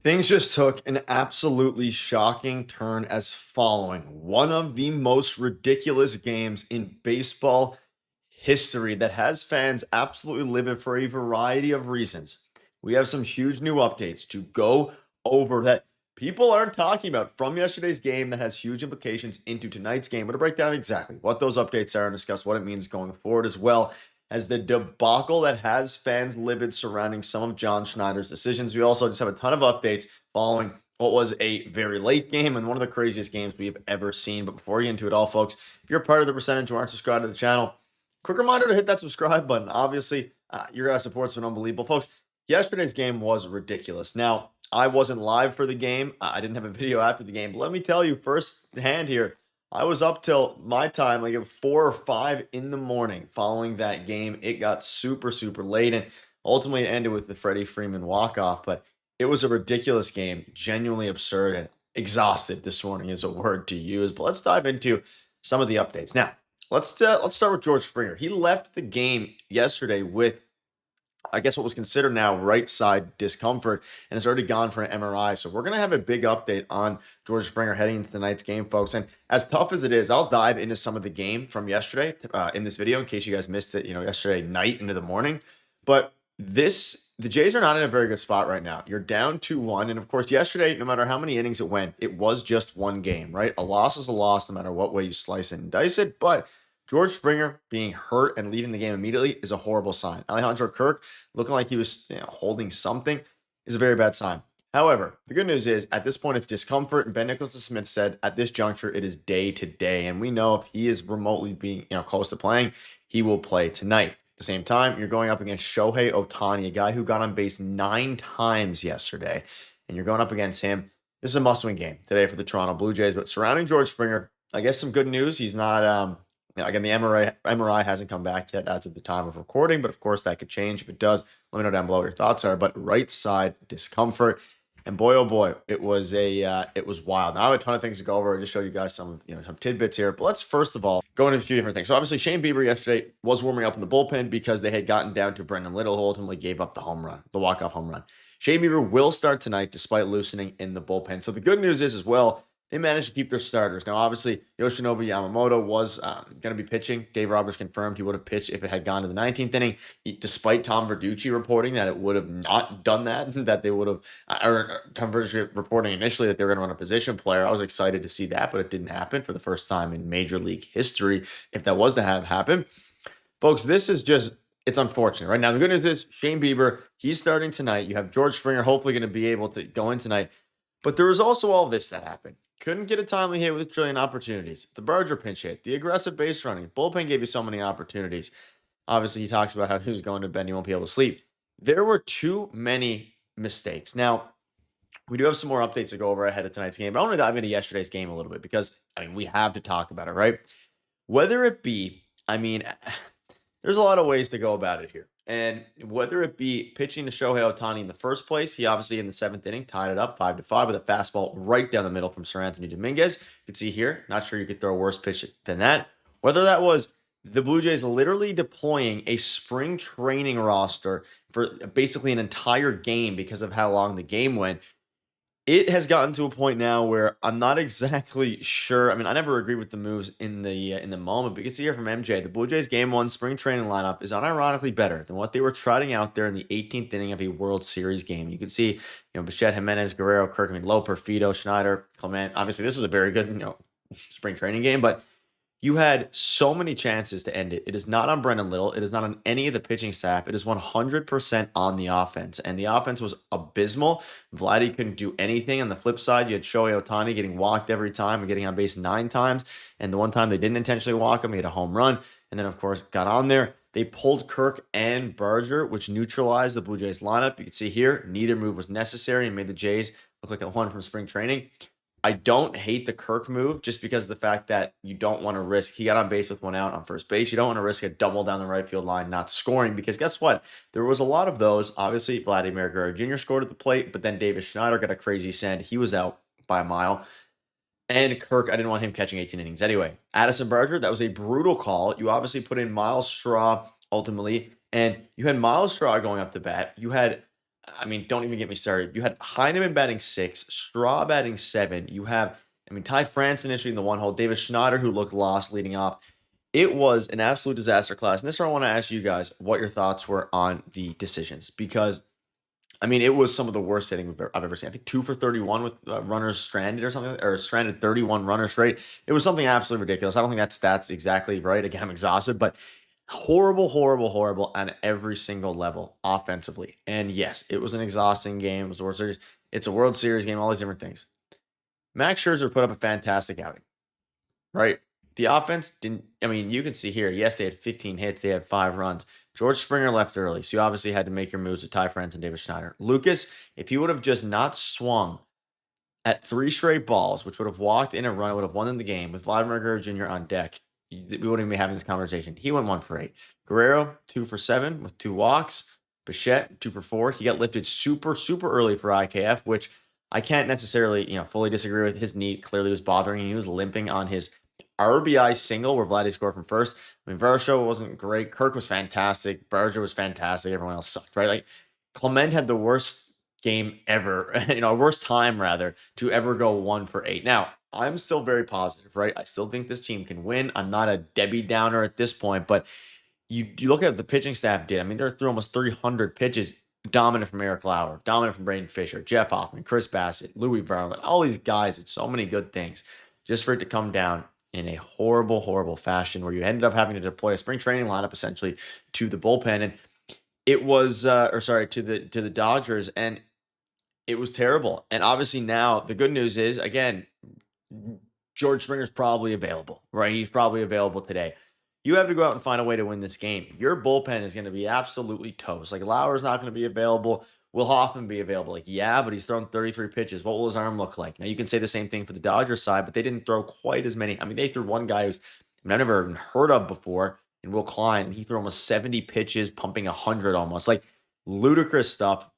Things just took an absolutely shocking turn as following one of the most ridiculous games in baseball history that has fans absolutely livid for a variety of reasons. We have some huge new updates to go over that people aren't talking about from yesterday's game that has huge implications into tonight's game. We're going to break down exactly what those updates are and discuss what it means going forward, as well as the debacle that has fans livid surrounding some of John Schneider's decisions. We also just have a ton of updates following what was a very late game and one of the craziest games we have ever seen. But before we get into it all, folks, if you're part of the percentage who aren't subscribed to the channel, quick reminder to hit that subscribe button. Obviously, your guys' support's been unbelievable. Folks, yesterday's game was ridiculous. Now, I wasn't live for the game. I didn't have a video after the game. But let me tell you firsthand here, I was up till my time, like at 4 or 5 in the morning following that game. It got super, super late, and ultimately it ended with the Freddie Freeman walk-off. But it was a ridiculous game, genuinely absurd, and exhausted this morning is a word to use. But let's dive into some of the updates. Now, let's start with George Springer. He left the game yesterday with, I guess, what was considered now right side discomfort, and has already gone for an MRI. So we're going to have a big update on George Springer heading into tonight's game, folks. And as tough as it is, I'll dive into some of the game from yesterday in this video in case you guys missed it, yesterday night into the morning. But the Jays are not in a very good spot right now. You're down 2-1. And of course, yesterday, no matter how many innings it went, it was just one game, right? A loss is a loss no matter what way you slice it and dice it. But George Springer being hurt and leaving the game immediately is a horrible sign. Alejandro Kirk looking like he was holding something is a very bad sign. However, the good news is at this point it's discomfort, and Ben Nicholson-Smith said at this juncture it is day to day, and we know if he is remotely being close to playing, he will play tonight. At the same time, you're going up against Shohei Ohtani, a guy who got on base 9 times yesterday, and you're going up against him. This is a must-win game today for the Toronto Blue Jays. But surrounding George Springer, I guess some good news. He's not again, the MRI hasn't come back yet as of the time of recording, but of course that could change. If it does, let me know down below what your thoughts are. But right side discomfort, and boy oh boy, it was wild. Now I have a ton of things to go over. I just showed you guys some some tidbits here, but let's first of all go into a few different things. So obviously Shane Bieber yesterday was warming up in the bullpen because they had gotten down to Brendan Little, who ultimately gave up the home run, the walk-off home run. Shane Bieber will start tonight despite loosening in the bullpen. So the good news is as well, they managed to keep their starters. Now, obviously, Yoshinobu Yamamoto was going to be pitching. Dave Roberts confirmed he would have pitched if it had gone to the 19th inning, despite Tom Verducci reporting that it would have not done that, that they would have, or Tom Verducci reporting initially that they were going to run a position player. I was excited to see that, but it didn't happen for the first time in Major League history, if that was to have happened. Folks, this is just, it's unfortunate. Right now, the good news is Shane Bieber, he's starting tonight. You have George Springer hopefully going to be able to go in tonight. But there was also all this that happened. Couldn't get a timely hit with a trillion opportunities. The Berger pinch hit, the aggressive base running. Bullpen gave you so many opportunities. Obviously, he talks about how he was going to bed and he won't be able to sleep. There were too many mistakes. Now, we do have some more updates to go over ahead of tonight's game, but I want to dive into yesterday's game a little bit because, we have to talk about it, right? Whether it be, there's a lot of ways to go about it here. And whether it be pitching to Shohei Ohtani in the first place, he obviously in the 7th inning tied it up 5-5 with a fastball right down the middle from Sir Anthony Dominguez. You can see here, not sure you could throw a worse pitch than that. Whether that was the Blue Jays literally deploying a spring training roster for basically an entire game because of how long the game went. It has gotten to a point now where I'm not exactly sure. I never agree with the moves in the moment, but you can see here from MJ, the Blue Jays Game 1 spring training lineup is unironically better than what they were trotting out there in the 18th inning of a World Series game. You can see, Bichette, Jimenez, Guerrero, Kirk, Loper, Fido, Schneider, Clement. Obviously, this was a very good, spring training game, but you had so many chances to end it. It is not on Brendan Little. It is not on any of the pitching staff. It is 100% on the offense. And the offense was abysmal. Vladdy couldn't do anything. On the flip side, you had Shohei Ohtani getting walked every time and getting on base 9 times. And the one time they didn't intentionally walk him, he had a home run. And then, of course, got on there. They pulled Kirk and Berger, which neutralized the Blue Jays lineup. You can see here, neither move was necessary and made the Jays look like the one from spring training. I don't hate the Kirk move just because of the fact that you don't want to risk. He got on base with 1 out on first base. You don't want to risk a double down the right field line not scoring because guess what? There was a lot of those. Obviously, Vladimir Guerrero Jr. scored at the plate, but then Davis Schneider got a crazy send. He was out by a mile. And Kirk, I didn't want him catching 18 innings anyway. Addison Berger, that was a brutal call. You obviously put in Miles Straw ultimately, and you had Miles Straw going up to bat. You had I mean, don't even get me started. You had Heineman batting 6, Straw batting 7. You have, I mean, Ty France initially in the one hole, David Schneider, who looked lost leading off. It was an absolute disaster class. And this is where I want to ask you guys what your thoughts were on the decisions, because I mean, it was some of the worst hitting I've ever seen. I think 2 for 31 with runners stranded or something, or stranded 31 runners straight. It was something absolutely ridiculous. I don't think that stat's exactly right. Again, I'm exhausted, but horrible, horrible, horrible on every single level offensively. And yes, it was an exhausting game. It was a World Series. It's a World Series game, all these different things. Max Scherzer put up a fantastic outing, right? The offense didn't, I mean, you can see here, yes, they had 15 hits, they had 5 runs. George Springer left early, so you obviously had to make your moves with Ty France and David Schneider. Lucas, if he would have just not swung at 3 straight balls, which would have walked in a run, would have won in the game with Vladimir Guerrero Jr. on deck, we wouldn't even be having this conversation. He went 1 for 8. Guerrero, 2 for 7 with 2 walks. Bichette, 2 for 4. He got lifted super, super early for IKF, which I can't necessarily, fully disagree with. His knee clearly was bothering him. He was limping on his RBI single where Vladdy scored from first. I mean, Versho wasn't great. Kirk was fantastic. Berger was fantastic. Everyone else sucked, right? Like, Clement had the worst game ever, worst time rather, to ever go 1 for 8. Now, I'm still very positive, right? I still think this team can win. I'm not a Debbie Downer at this point, but you look at what the pitching staff did. I mean, they're through almost 300 pitches, dominant from Eric Lauer, dominant from Braden Fisher, Jeff Hoffman, Chris Bassett, Louis Vernon, all these guys. It's so many good things. Just for it to come down in a horrible, horrible fashion where you ended up having to deploy a spring training lineup essentially to the bullpen. And it was, to the Dodgers, and it was terrible. And obviously now the good news is, again, George Springer's probably available, right? He's probably available today. You have to go out and find a way to win this game. Your bullpen is going to be absolutely toast. Like, Lauer's not going to be available. Will Hoffman be available? Like, yeah, but he's thrown 33 pitches. What will his arm look like? Now, you can say the same thing for the Dodgers side, but they didn't throw quite as many. I mean, they threw one guy who's I've never even heard of before, and Will Klein, and he threw almost 70 pitches, pumping 100 almost. Like, ludicrous stuff.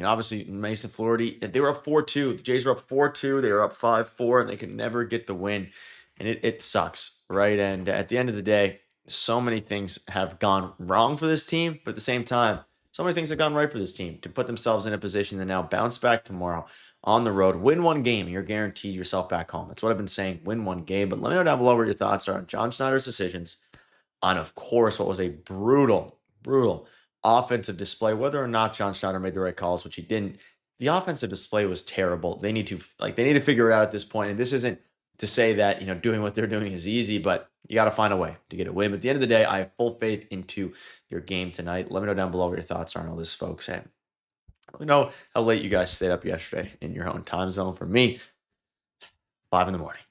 Obviously, Mason Flaherty, they were up 4-2. The Jays were up 4-2. They were up 5-4, and they could never get the win. And it sucks, right? And at the end of the day, so many things have gone wrong for this team, but at the same time, so many things have gone right for this team to put themselves in a position to now bounce back tomorrow on the road, win 1 game, and you're guaranteed yourself back home. That's what I've been saying, win 1 game. But let me know down below what your thoughts are on John Schneider's decisions, on, of course, what was a brutal, brutal offensive display, whether or not John Schneider made the right calls, which he didn't. The offensive display was terrible. They need to figure it out at this point. And this isn't to say that, doing what they're doing is easy, but you got to find a way to get a win. But at the end of the day, I have full faith into your game tonight. Let me know down below what your thoughts are on all this, folks. And let me know how late you guys stayed up yesterday in your own time zone. For me, 5 in the morning.